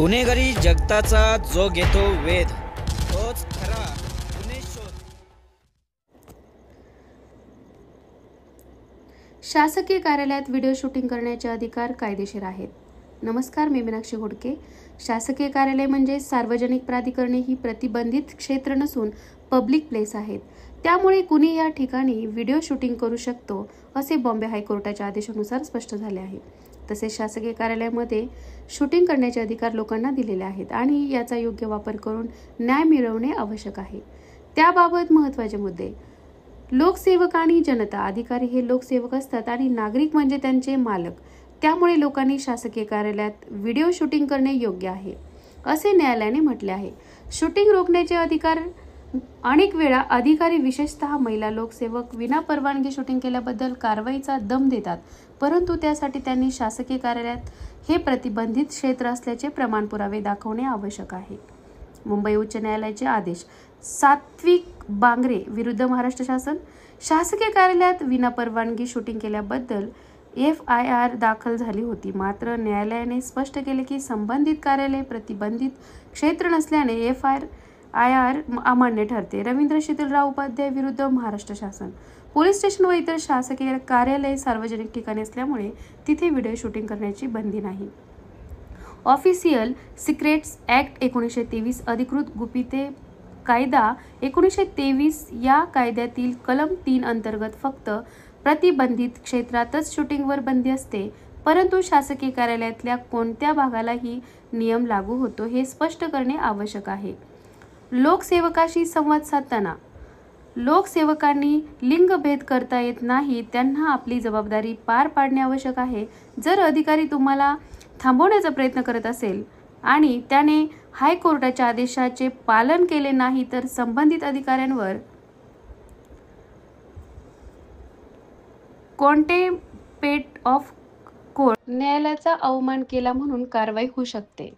गुन्हेगारी जगताचा जो घेतो वेध तोच खरा गुन्हे शोध। शासकीय कार्यालयात व्हिडिओ शूटिंग करण्याचे अधिकार कायदेशीर आहेत। नमस्कार, मी मीनाक्षी घोडके। शासकीय कार्यालय म्हणजे सार्वजनिक प्राधिकरणे ही प्रतिबंधित क्षेत्र नसून पब्लिक प्लेस आहेत। त्यामुळे कुणी या ठिकाणी व्हिडिओ शूटिंग करू शकतो असे बॉम्बे हायकोर्टाच्या आदेशानुसार स्पष्ट झाले आहे। तसेच शासकीय कार्यालयामध्ये शूटिंग करण्याचे अधिकार लोकांना दिलेले आहेत आणि याचा योग्य वापर करून न्याय मिळवणे आवश्यक आहे। त्याबाबत महत्त्वाचे मुद्दे: लोकसेवक आणि जनता। अधिकारी हे लोकसेवक असतात आणि नागरिक म्हणजे त्यांचे मालक। त्यामुळे लोकांनी शासकीय कार्यालयात व्हिडिओ शूटिंग करणे योग्य आहे असे न्यायालयाने म्हटले आहे। शूटिंग रोखण्याचे अधिकार अनेक वेळा अधिकारी, विशेषतः महिला लोकसेवक, विनापरवानगी शूटिंग केल्याबद्दल कारवाईचा दम देतात, परंतु त्यासाठी त्यांनी शासकीय कार्यालयात हे प्रतिबंधित क्षेत्र असल्याचे प्रमाण पुरावे दाखवणे आवश्यक आहे। मुंबई उच्च न्यायालयाचे आदेश: सात्विक बांगरे विरुद्ध महाराष्ट्र शासन। शासकीय कार्यालयात विनापरवानगी शूटिंग केल्याबद्दल FIR दाखल झाली होती, मात्र न्यायालयाने स्पष्ट केले की संबंधित कार्यालय प्रतिबंधित क्षेत्र नसल्याने FIR अमान्य ठरते। रवींद्र शीतलराव उपाध्याय विरुद्ध महाराष्ट्र शासन। पोलीस स्टेशन व इतर शासकीय कार्यालय सार्वजनिक ठिकाणी असल्यामुळे तिथे व्हिडिओ शूटिंग करण्याची बंदी नाही। ऑफिशियल सिक्रेट्स ऍक्ट 1923 अधिकृत गुपिते कायदा 1923 या कायद्यातील कलम 3 अंतर्गत फक्त प्रतिबंधित क्षेत्रातच शूटिंगवर बंदी असते, परंतु शासकीय कार्यालयातल्या कोणत्या भागालाही नियम लागू होतो हे स्पष्ट करणे आवश्यक आहे। लोकसेवकाशी संवाद साधताना लोकसेवकांनी लिंगभेद करता येत नाही, त्यांना आपली जबाबदारी पार पाडणे आवश्यक आहे। जर अधिकारी तुम्हाला थांबवण्याचा प्रयत्न करत असेल आणि त्याने हायकोर्टाच्या आदेशाचे पालन केले नाही तर संबंधित अधिकाऱ्यांवर कॉन्टेम्प्ट ऑफ कोर्ट, न्यायालयाचा अवमान केला म्हणून कारवाई होऊ शकते।